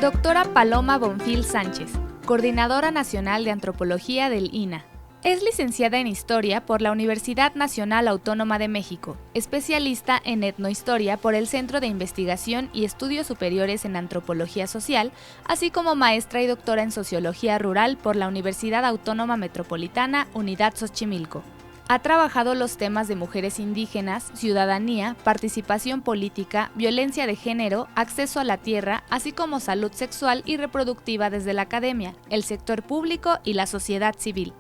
Doctora Paloma Bonfil Sánchez, Coordinadora Nacional de Antropología del INAH. Es licenciada en Historia por la Universidad Nacional Autónoma de México, especialista en etnohistoria por el Centro de Investigación y Estudios Superiores en Antropología Social, así como maestra y doctora en Sociología Rural por la Universidad Autónoma Metropolitana Unidad Xochimilco. Ha trabajado los temas de mujeres indígenas, ciudadanía, participación política, violencia de género, acceso a la tierra, así como salud sexual y reproductiva desde la academia, el sector público y la sociedad civil.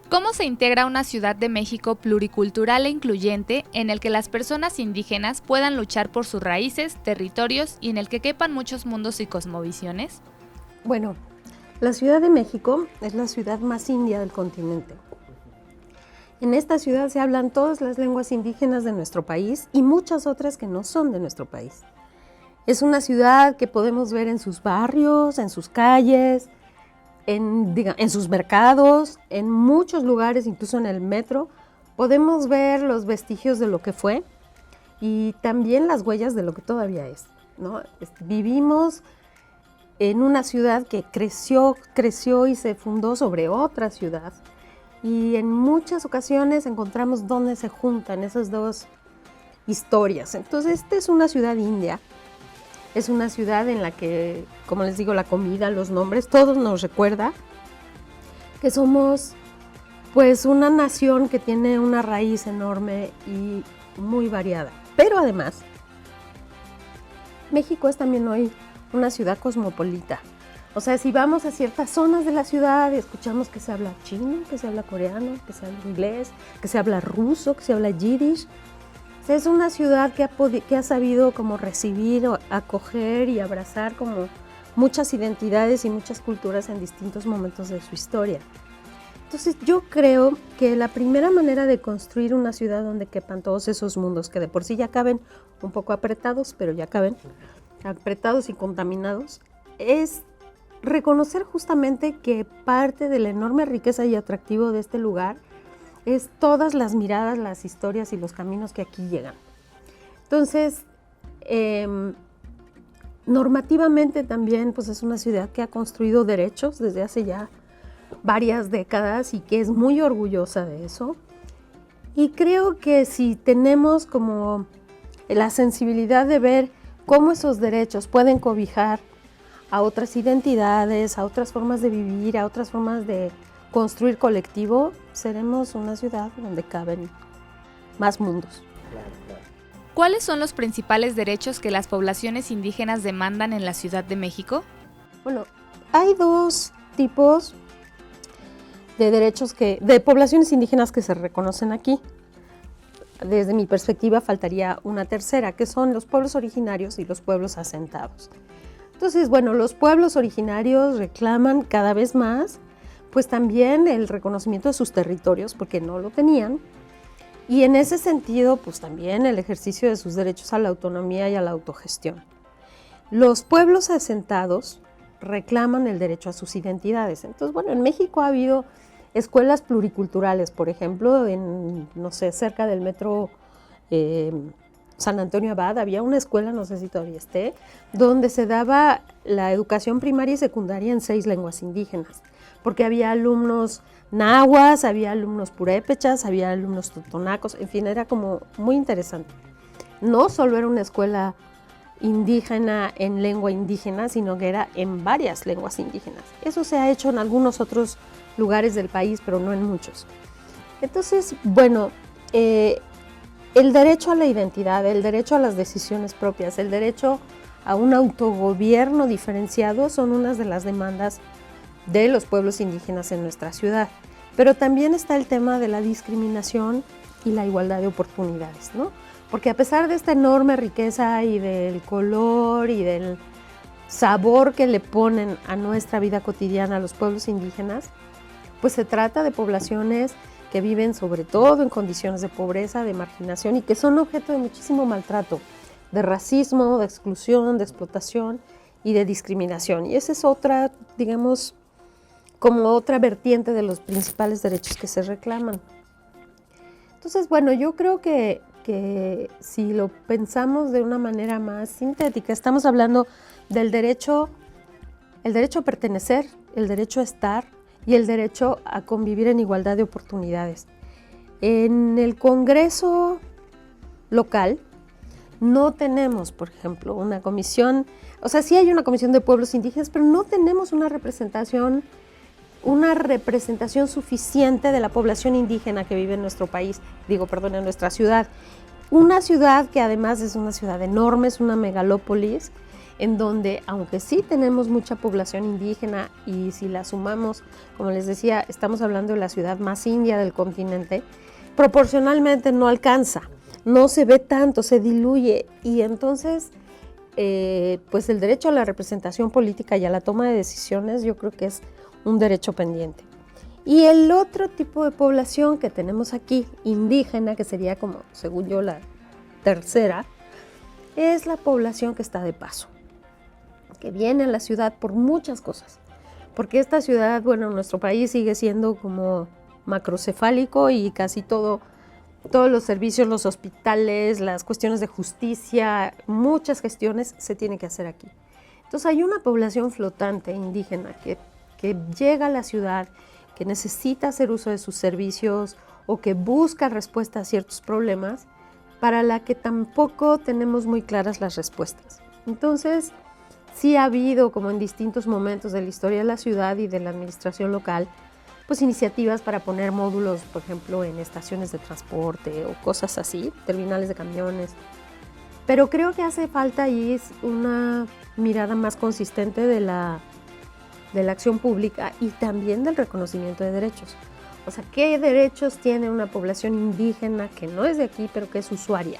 ¿Cómo se integra una Ciudad de México pluricultural e incluyente en el que las personas indígenas puedan luchar por sus raíces, territorios y en el que quepan muchos mundos y cosmovisiones? Bueno, la Ciudad de México es la ciudad más india del continente. En esta ciudad se hablan todas las lenguas indígenas de nuestro país y muchas otras que no son de nuestro país. Es una ciudad que podemos ver en sus barrios, en sus calles, en sus mercados, en muchos lugares, incluso en el metro. Podemos ver los vestigios de lo que fue y también las huellas de lo que todavía es, ¿no? Vivimos en una ciudad que creció y se fundó sobre otra ciudad. Y en muchas ocasiones encontramos dónde se juntan esas dos historias. Entonces, esta es una ciudad india. Es una ciudad en la que, como les digo, la comida, los nombres, todo nos recuerda que somos pues una nación que tiene una raíz enorme y muy variada. Pero además, México es también hoy una ciudad cosmopolita. O sea, si vamos a ciertas zonas de la ciudad y escuchamos que se habla chino, que se habla coreano, que se habla inglés, que se habla ruso, que se habla yiddish. O sea, es una ciudad que ha sabido como recibir, acoger y abrazar como muchas identidades y muchas culturas en distintos momentos de su historia. Entonces yo creo que la primera manera de construir una ciudad donde quepan todos esos mundos, que de por sí ya caben un poco apretados, pero ya caben, apretados y contaminados, es reconocer justamente que parte de la enorme riqueza y atractivo de este lugar es todas las miradas, las historias y los caminos que aquí llegan. Entonces, normativamente también pues es una ciudad que ha construido derechos desde hace ya varias décadas y que es muy orgullosa de eso. Y creo que si tenemos como la sensibilidad de ver cómo esos derechos pueden cobijar a otras identidades, a otras formas de vivir, a otras formas de construir colectivo, seremos una ciudad donde caben más mundos. ¿Cuáles son los principales derechos que las poblaciones indígenas demandan en la Ciudad de México? Bueno, hay dos tipos de derechos de poblaciones indígenas que se reconocen aquí. Desde mi perspectiva faltaría una tercera, que son los pueblos originarios y los pueblos asentados. Entonces, bueno, los pueblos originarios reclaman cada vez más, pues también el reconocimiento de sus territorios, porque no lo tenían, y en ese sentido, pues también el ejercicio de sus derechos a la autonomía y a la autogestión. Los pueblos asentados reclaman el derecho a sus identidades. Entonces, bueno, en México ha habido escuelas pluriculturales, por ejemplo, cerca del metro San Antonio Abad, había una escuela, no sé si todavía esté, donde se daba la educación primaria y secundaria en 6 lenguas indígenas, porque había alumnos nahuas, había alumnos purépechas, había alumnos totonacos, en fin, era como muy interesante. No solo era una escuela indígena en lengua indígena, sino que era en varias lenguas indígenas. Eso se ha hecho en algunos otros lugares del país, pero no en muchos. Entonces, bueno, el derecho a la identidad, el derecho a las decisiones propias, el derecho a un autogobierno diferenciado son unas de las demandas de los pueblos indígenas en nuestra ciudad. Pero también está el tema de la discriminación y la igualdad de oportunidades, ¿no? Porque a pesar de esta enorme riqueza y del color y del sabor que le ponen a nuestra vida cotidiana a los pueblos indígenas, pues se trata de poblaciones que viven sobre todo en condiciones de pobreza, de marginación y que son objeto de muchísimo maltrato, de racismo, de exclusión, de explotación y de discriminación. Y esa es otra, digamos, como otra vertiente de los principales derechos que se reclaman. Entonces, bueno, yo creo que si lo pensamos de una manera más sintética, estamos hablando del derecho el derecho a pertenecer, el derecho a estar y el derecho a convivir en igualdad de oportunidades. En el Congreso local no tenemos, por ejemplo, una comisión, o sea, sí hay una comisión de pueblos indígenas, pero no tenemos una representación suficiente de la población indígena que vive en nuestro país, en nuestra ciudad. Una ciudad que además es una ciudad enorme, es una megalópolis, en donde, aunque sí tenemos mucha población indígena y si la sumamos, como les decía, estamos hablando de la ciudad más india del continente, proporcionalmente no alcanza, no se ve tanto, se diluye y entonces pues el derecho a la representación política y a la toma de decisiones yo creo que es un derecho pendiente. Y el otro tipo de población que tenemos aquí, indígena, que sería como, según yo, la tercera, es la población que está de paso, que viene a la ciudad por muchas cosas. Porque esta ciudad, nuestro país sigue siendo como macrocefálico y casi todos los servicios, los hospitales, las cuestiones de justicia, muchas gestiones se tienen que hacer aquí. Entonces hay una población flotante indígena que llega a la ciudad, que necesita hacer uso de sus servicios o que busca respuesta a ciertos problemas, para la que tampoco tenemos muy claras las respuestas. Entonces, sí ha habido, como en distintos momentos de la historia de la ciudad y de la administración local, pues iniciativas para poner módulos, por ejemplo, en estaciones de transporte o cosas así, terminales de camiones. Pero creo que hace falta ahí una mirada más consistente de la acción pública y también del reconocimiento de derechos. O sea, ¿qué derechos tiene una población indígena que no es de aquí, pero que es usuaria?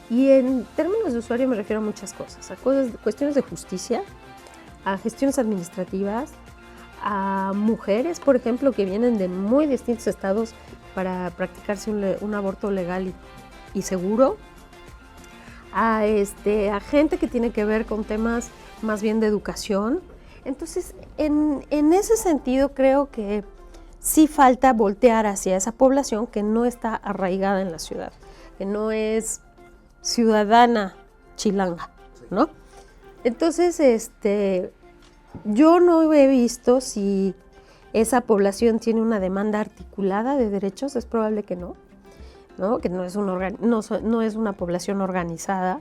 Y en términos de usuario me refiero a muchas cosas, a cuestiones de justicia, a gestiones administrativas, a mujeres, por ejemplo, que vienen de muy distintos estados para practicarse un aborto legal y seguro, a gente que tiene que ver con temas más bien de educación. Entonces, en ese sentido creo que sí falta voltear hacia esa población que no está arraigada en la ciudad, que no es ciudadana chilanga, ¿no? Entonces, yo no he visto si esa población tiene una demanda articulada de derechos, es probable que no, que no es una población organizada,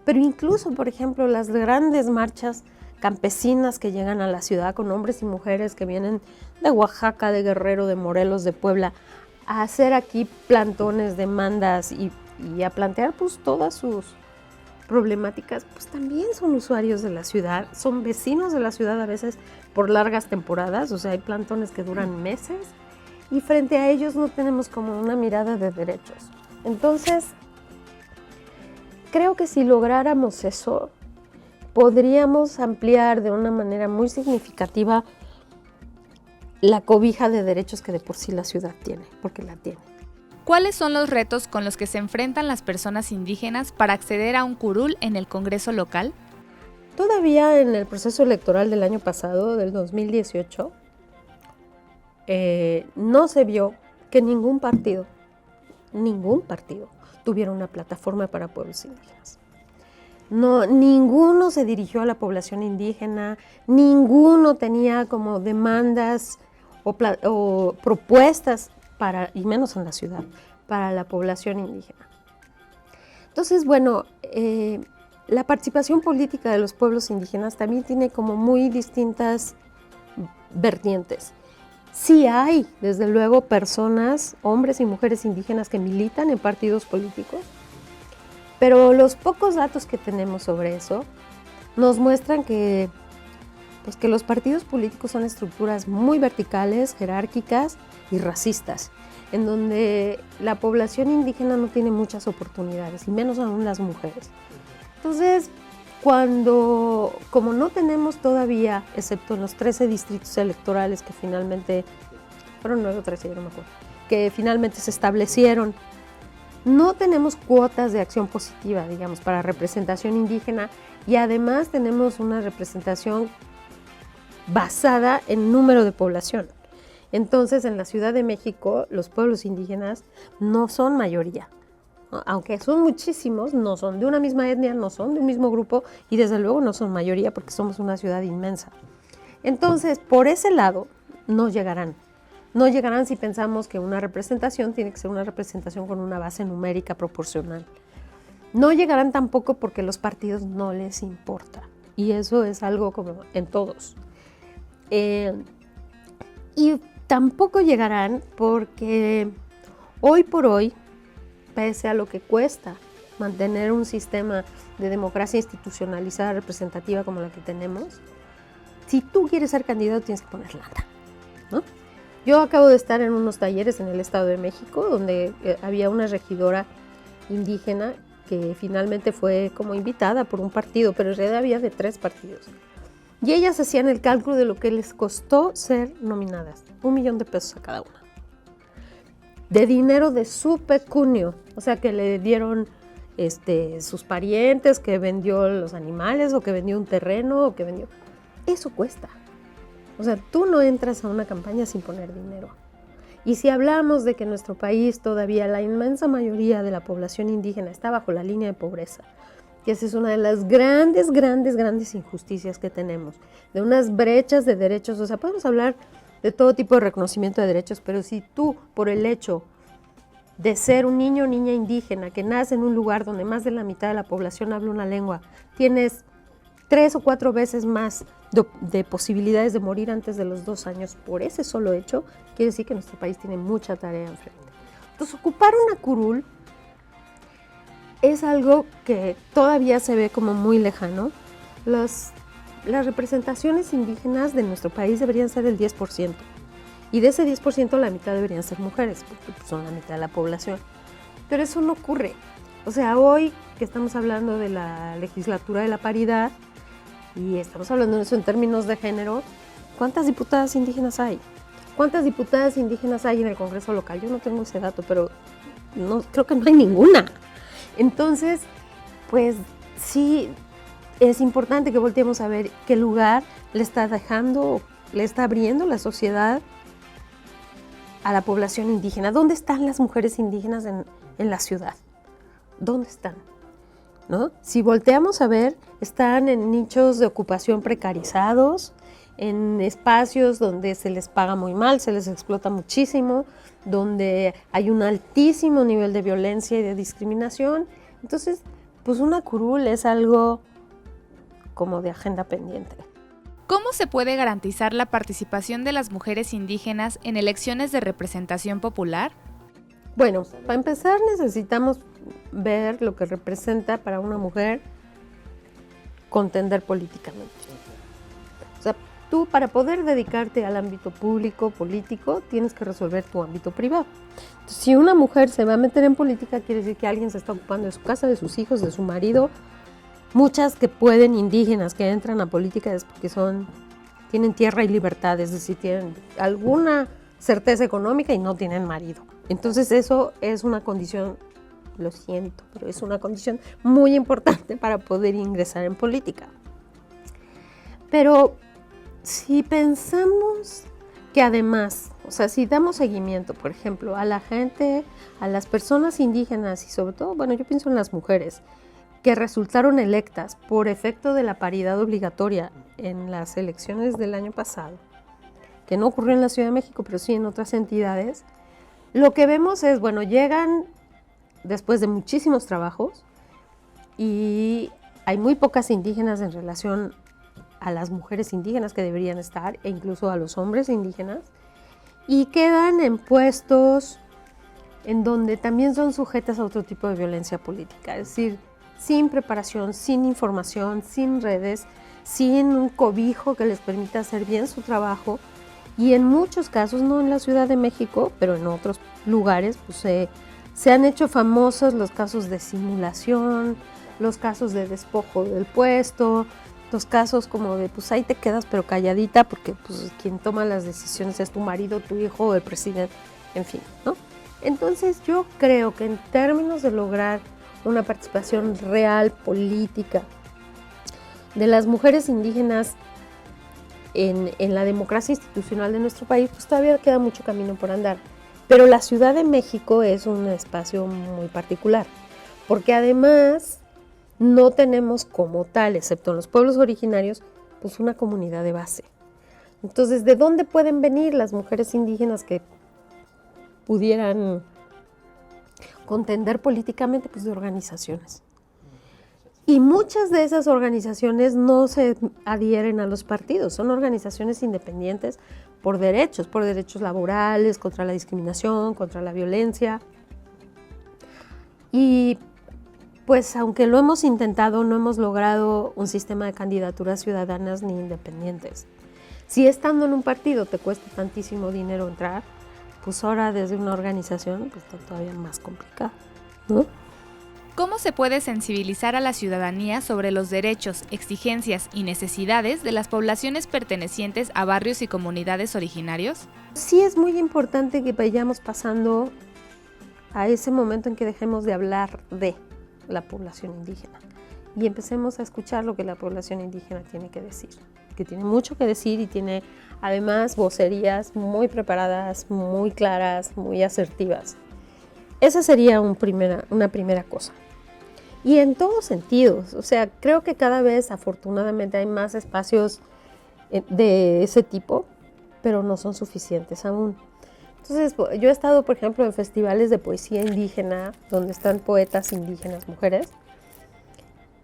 pero incluso, por ejemplo, las grandes marchas campesinas que llegan a la ciudad con hombres y mujeres que vienen de Oaxaca, de Guerrero, de Morelos, de Puebla, a hacer aquí plantones, demandas y a plantear pues todas sus problemáticas, pues también son usuarios de la ciudad, son vecinos de la ciudad a veces por largas temporadas, o sea, hay plantones que duran meses y frente a ellos no tenemos como una mirada de derechos. Entonces, creo que si lográramos eso, podríamos ampliar de una manera muy significativa la cobija de derechos que de por sí la ciudad tiene, porque la tiene. ¿Cuáles son los retos con los que se enfrentan las personas indígenas para acceder a un curul en el Congreso local? Todavía en el proceso electoral del año pasado, del 2018, no se vio que ningún partido tuviera una plataforma para pueblos indígenas. No, ninguno se dirigió a la población indígena, ninguno tenía como demandas o propuestas y menos en la ciudad, para la población indígena. Entonces, la participación política de los pueblos indígenas también tiene como muy distintas vertientes. Sí hay, desde luego, personas, hombres y mujeres indígenas que militan en partidos políticos, pero los pocos datos que tenemos sobre eso nos muestran que los partidos políticos son estructuras muy verticales, jerárquicas y racistas, en donde la población indígena no tiene muchas oportunidades, y menos aún las mujeres. Entonces, como no tenemos todavía, excepto en los 13 distritos electorales que finalmente, fueron 9 o 13, yo no me acuerdo, que finalmente se establecieron, no tenemos cuotas de acción positiva, digamos, para representación indígena, y además tenemos una representación basada en número de población. Entonces, en la Ciudad de México, los pueblos indígenas no son mayoría. Aunque son muchísimos, no son de una misma etnia, no son de un mismo grupo y desde luego no son mayoría porque somos una ciudad inmensa. Entonces, por ese lado, no llegarán. No llegarán si pensamos que una representación tiene que ser una representación con una base numérica proporcional. No llegarán tampoco porque los partidos no les importa. Y eso es algo como en todos. Y tampoco llegarán porque hoy por hoy, pese a lo que cuesta mantener un sistema de democracia institucionalizada representativa como la que tenemos, si tú quieres ser candidato tienes que poner lana, ¿no? Yo acabo de estar en unos talleres en el Estado de México donde había una regidora indígena que finalmente fue como invitada por un partido, pero en realidad había de 3 partidos. Y ellas hacían el cálculo de lo que les costó ser nominadas, $1,000,000 a cada una. De dinero de su pecunio, o sea que le dieron sus parientes, que vendió los animales o que vendió un terreno o que vendió... Eso cuesta. O sea, tú no entras a una campaña sin poner dinero. Y si hablamos de que en nuestro país todavía la inmensa mayoría de la población indígena está bajo la línea de pobreza, que esa es una de las grandes injusticias que tenemos, de unas brechas de derechos, o sea, podemos hablar de todo tipo de reconocimiento de derechos, pero si tú, por el hecho de ser un niño o niña indígena que nace en un lugar donde más de la mitad de la población habla una lengua, tienes 3 o 4 veces más de posibilidades de morir antes de los 2 años por ese solo hecho, quiere decir que nuestro país tiene mucha tarea enfrente. Entonces, ocupar una curul es algo que todavía se ve como muy lejano. Las representaciones indígenas de nuestro país deberían ser el 10%. Y de ese 10% la mitad deberían ser mujeres, porque son la mitad de la población. Pero eso no ocurre. O sea, hoy que estamos hablando de la legislatura de la paridad, y estamos hablando de eso en términos de género, ¿cuántas diputadas indígenas hay? ¿Cuántas diputadas indígenas hay en el Congreso local? Yo no tengo ese dato, pero no, creo que no hay ninguna. Entonces, pues sí, es importante que volteemos a ver qué lugar le está dejando, le está abriendo la sociedad a la población indígena. ¿Dónde están las mujeres indígenas en la ciudad? ¿Dónde están? ¿No? Si volteamos a ver, están en nichos de ocupación precarizados, en espacios donde se les paga muy mal, se les explota muchísimo, donde hay un altísimo nivel de violencia y de discriminación. Entonces, pues una curul es algo como de agenda pendiente. ¿Cómo se puede garantizar la participación de las mujeres indígenas en elecciones de representación popular? Bueno, para empezar necesitamos ver lo que representa para una mujer contender políticamente. O sea, tú para poder dedicarte al ámbito público, político, tienes que resolver tu ámbito privado. Entonces, si una mujer se va a meter en política, quiere decir que alguien se está ocupando de su casa, de sus hijos, de su marido. Muchas que pueden, indígenas, que entran a política es porque tienen tierra y libertad, es decir, tienen alguna certeza económica y no tienen marido. Entonces eso es una condición, lo siento, pero es una condición muy importante para poder ingresar en política. Pero si pensamos que además, o sea, si damos seguimiento, por ejemplo, a la gente, a las personas indígenas y sobre todo, bueno, yo pienso en las mujeres que resultaron electas por efecto de la paridad obligatoria en las elecciones del año pasado, que no ocurrió en la Ciudad de México, pero sí en otras entidades, lo que vemos es, bueno, llegan después de muchísimos trabajos y hay muy pocas indígenas en relación a las mujeres indígenas que deberían estar e incluso a los hombres indígenas, y quedan en puestos en donde también son sujetas a otro tipo de violencia política, es decir, sin preparación, sin información, sin redes, sin un cobijo que les permita hacer bien su trabajo. Y en muchos casos, no en la Ciudad de México, pero en otros lugares, pues se han hecho famosos los casos de simulación, los casos de despojo del puesto, los casos como de, pues ahí te quedas pero calladita porque pues quien toma las decisiones es tu marido, tu hijo o el presidente, en fin, ¿no? Entonces yo creo que en términos de lograr una participación real, política, de las mujeres indígenas en la democracia institucional de nuestro país, pues todavía queda mucho camino por andar. Pero la Ciudad de México es un espacio muy particular, porque además no tenemos como tal, excepto en los pueblos originarios, pues una comunidad de base. Entonces, ¿de dónde pueden venir las mujeres indígenas que pudieran contender políticamente? Pues de organizaciones. Y muchas de esas organizaciones no se adhieren a los partidos, son organizaciones independientes por derechos laborales, contra la discriminación, contra la violencia. Y pues aunque lo hemos intentado, no hemos logrado un sistema de candidaturas ciudadanas ni independientes. Si estando en un partido te cuesta tantísimo dinero entrar, pues ahora desde una organización pues está todavía más complicado, ¿no? ¿Cómo se puede sensibilizar a la ciudadanía sobre los derechos, exigencias y necesidades de las poblaciones pertenecientes a barrios y comunidades originarios? Sí es muy importante que vayamos pasando a ese momento en que dejemos de hablar de la población indígena y empecemos a escuchar lo que la población indígena tiene que decir, que tiene mucho que decir y tiene además vocerías muy preparadas, muy claras, muy asertivas. Esa sería una primera cosa. Y en todos sentidos, o sea, creo que cada vez afortunadamente hay más espacios de ese tipo, pero no son suficientes aún. Entonces, yo he estado, por ejemplo, en festivales de poesía indígena, donde están poetas indígenas, mujeres,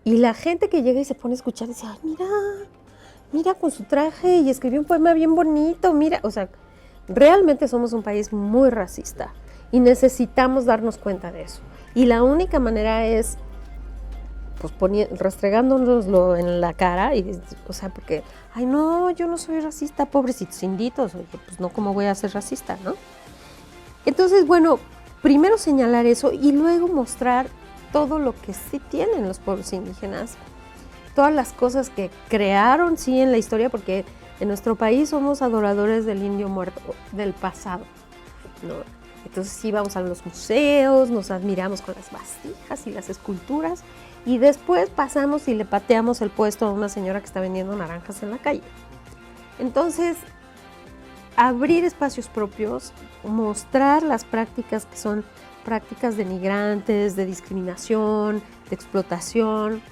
y la gente que llega y se pone a escuchar dice, ay, mira con su traje y escribió un poema bien bonito, mira, o sea, realmente somos un país muy racista y necesitamos darnos cuenta de eso. Y la única manera es pues restregándonoslo en la cara, y, o sea, porque, ay no, yo no soy racista, pobrecitos inditos, oye, pues no, ¿cómo voy a ser racista, no? Entonces, bueno, primero señalar eso y luego mostrar todo lo que sí tienen los pueblos indígenas, todas las cosas que crearon, sí, en la historia, porque en nuestro país somos adoradores del indio muerto, del pasado, ¿no? Entonces sí vamos a los museos, nos admiramos con las vasijas y las esculturas, y después pasamos y le pateamos el puesto a una señora que está vendiendo naranjas en la calle. Entonces, abrir espacios propios, mostrar las prácticas que son prácticas denigrantes, de discriminación, de explotación.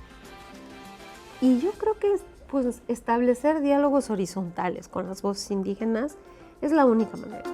Y yo creo que pues, establecer diálogos horizontales con las voces indígenas es la única manera.